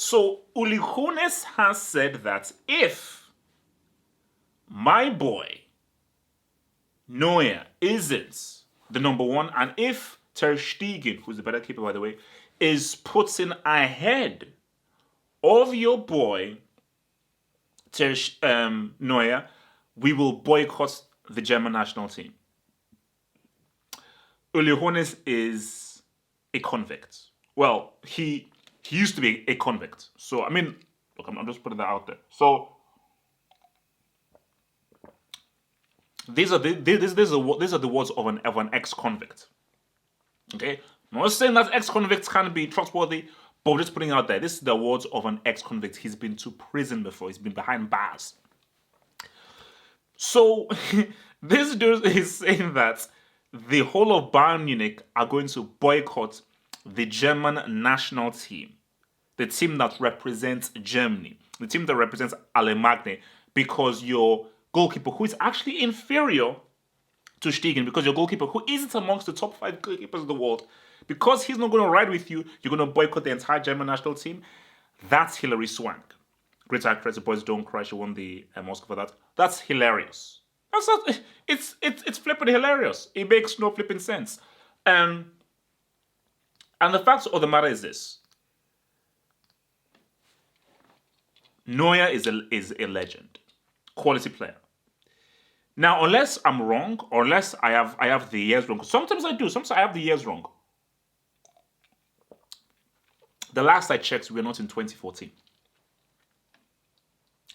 So Hoeness has said that if my boy Neuer isn't the number one, and if Stegen, who's the better keeper by the way, is put in ahead of your boy Neuer, we will boycott the German national team. Hoeness is a convict. Well, he used to be a convict. So I mean, look, I'm just putting that out there. So these are the words of an ex-convict. Okay, I'm not saying that ex-convicts can't be trustworthy, but I'm just putting it out there. This is the words of an ex-convict. He's been to prison before. He's been behind bars. So this dude is saying that the whole of Bayern Munich are going to boycott the German national team, the team that represents Germany, the team that represents Alemannia, because your goalkeeper, who is actually inferior to Stegen, because your goalkeeper, who isn't amongst the top 5 goalkeepers of the world, because he's not going to ride with you, you're going to boycott the entire German national team. That's Hilary Swank. Great actress, The Boys Don't Cry. She won the Oscar for that. That's hilarious. That's not, it's flipping hilarious. It makes no flipping sense. And the fact of the matter is this: Neuer is a legend, quality player. Now, unless I'm wrong, or unless I have the years wrong, sometimes I do. Sometimes I have the years wrong. The last I checked, we're not in 2014.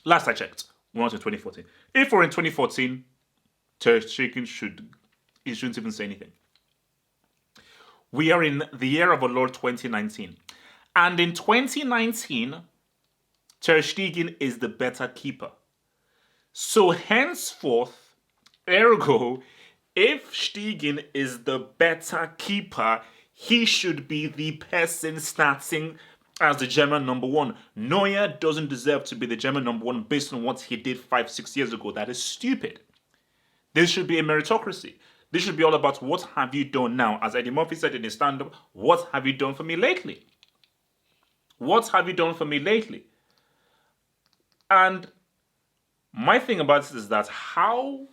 Last I checked, we're not in 2014. If we're in 2014, Ter Stegen shouldn't even say anything. We are in the year of our Lord 2019. And in 2019, Ter Stegen is the better keeper. So henceforth, ergo, if Stegen is the better keeper, he should be the person starting as the German number one. Neuer doesn't deserve to be the German number one based on what he did 5-6 years ago. That is stupid. This should be a meritocracy. This should be all about what have you done now. As Eddie Murphy said in his stand-up, what have you done for me lately? What have you done for me lately? And my thing about this is that how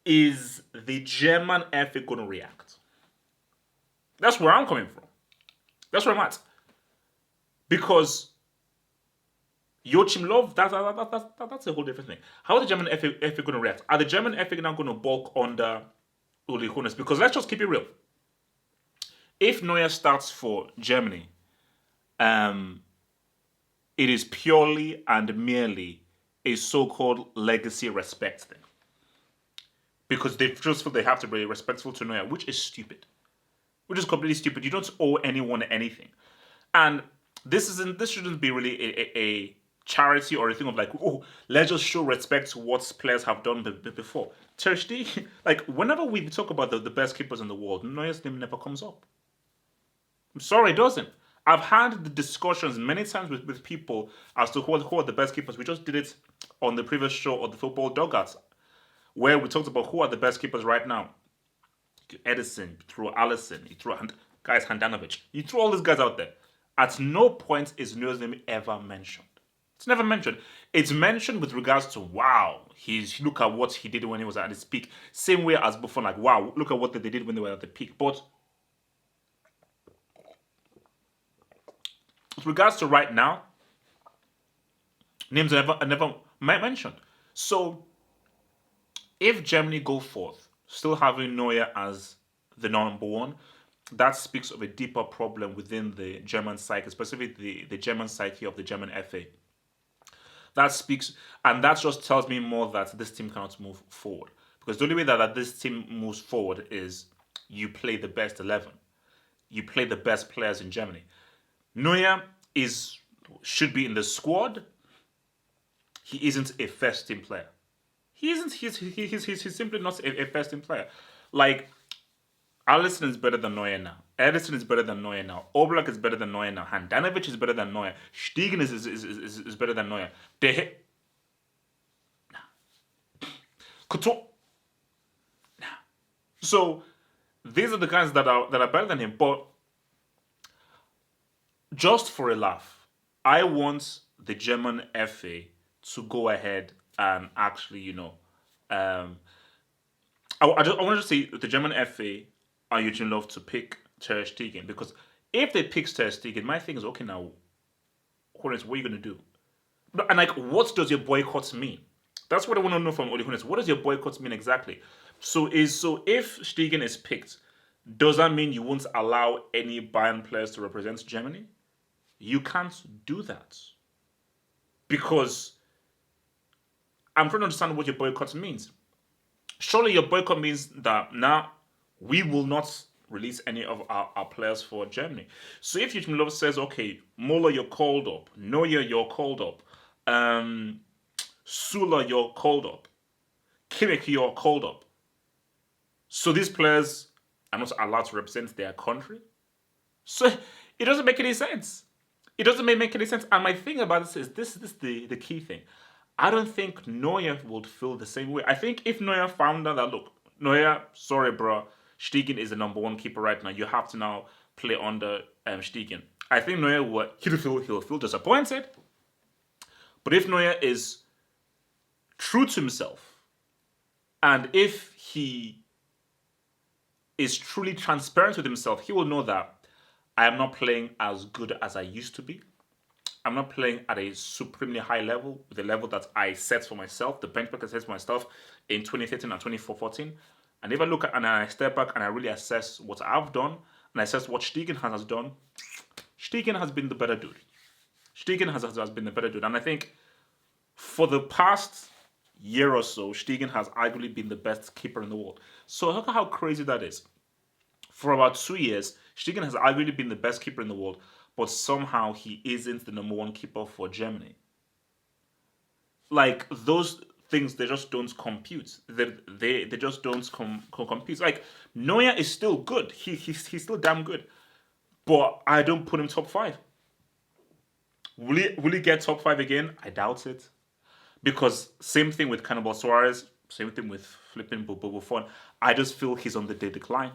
is the German FA going to react? That's where I'm coming from. That's where I'm at. Because Joachim Löw, that's a whole different thing. How are the German FA going to react? Are the German FA now going to balk under Uli Hoeness? Because let's just keep it real. If Neuer starts for Germany, it is purely and merely a so-called legacy respect thing. Because they just feel they have to be respectful to Neuer, which is stupid. Which is completely stupid. You don't owe anyone anything. And this shouldn't be really a charity or a thing of like, oh, let's just show respect to what players have done before. Ter Stegen, like, whenever we talk about the best keepers in the world, Neuer's name never comes up. I'm sorry, it doesn't. I've had the discussions many times with people as to who are the best keepers. We just did it on the previous show of the Football Dugouts, where we talked about who are the best keepers right now. Edison, you throw Allison, you throw guys Handanovic, you throw all these guys out there. At no point is Neuer's name ever mentioned. It's never mentioned. It's mentioned with regards to, wow, look at what he did when he was at his peak. Same way as Buffon, like, wow, look at what they did when they were at the peak. But with regards to right now, names are never mentioned. So if Germany go forth, still having Neuer as the number one, that speaks of a deeper problem within the German psyche, specifically the German psyche of the German FA. That speaks, and that just tells me more that this team cannot move forward. Because the only way that this team moves forward is you play the best 11. You play the best players in Germany. Neuer should be in the squad. He isn't a first team player. He isn't. He's simply not a first team player. Like, Alisson is better than Neuer now. Edison is better than Neuer now. Oblak is better than Neuer now. Handanovic is better than Neuer. Stegen is better than Neuer. Couture. So these are the guys that are better than him. But just for a laugh, I want the German FA to go ahead and actually, I want to say the German FA are Eugene Love to pick Ter Stegen, because if they pick Ter Stegen, my thing is, okay, now, Hoeness, what are you going to do? And like, what does your boycott mean? That's what I want to know from Ole Hoeness. What does your boycott mean exactly? So if Stegen is picked, does that mean you won't allow any Bayern players to represent Germany? You can't do that, because I'm trying to understand what your boycott means. Surely your boycott means that now we will not release any of our players for Germany. So if Eugene Love says, okay, Muller, you're called up, Neuer, you're called up, Sula, you're called up, Kimmich, you're called up. So these players are not allowed to represent their country. So it doesn't make any sense. It doesn't make any sense. And my thing about this is this is the key thing. I don't think Neuer would feel the same way. I think if Neuer found out that, look, Neuer, sorry, bro, Stegen is the number one keeper right now. You have to now play under Stegen. I think Neuer he'll feel disappointed. But if Neuer is true to himself, and if he is truly transparent with himself, he will know that I am not playing as good as I used to be. I'm not playing at a supremely high level, the level that I set for myself, the benchmark I set for myself in 2013 and 2014. And if I look at and I step back and I really assess what I've done and I assess what Stegen has done, Stegen has been the better dude. Stegen has been the better dude. And I think for the past year or so, Stegen has arguably been the best keeper in the world. So look at how crazy that is. For about 2 years, Stegen has arguably been the best keeper in the world, but somehow he isn't the number one keeper for Germany. Like, those things, they just don't compute. They just don't compute. Like, Neuer is still good. He's still damn good. But I don't put him top 5. Will he get top 5 again? I doubt it. Because same thing with Cannibal Suarez, same thing with flipping Buffon. I just feel he's on the decline.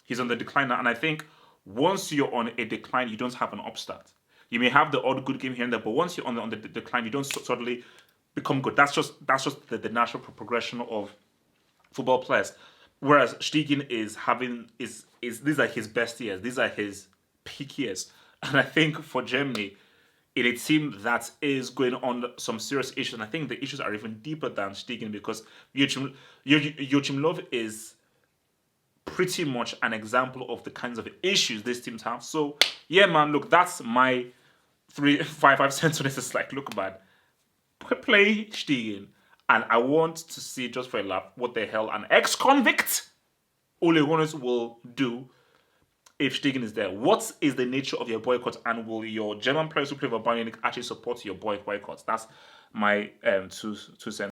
He's on the decline now, and I think once you're on a decline, you don't have an upstart. You may have the odd good game here and there, but once you're on the decline, you don't suddenly become good. That's just the natural progression of football players. Whereas Stegen is these are his best years, these are his peak years, and I think for Germany, in a team that is going on some serious issues, and I think the issues are even deeper than Stegen, because Joachim Löw is pretty much an example of the kinds of issues these teams have. So yeah, man, look, that's my 5 cents on this. It's like, look, man, play Stegen, and I want to see, just for a laugh, what the hell an ex-convict Ole Hoeness will do if Stegen is there. What is the nature of your boycott, and will your German players who play for Bayern Munich actually support your boycott? That's my 2 cents.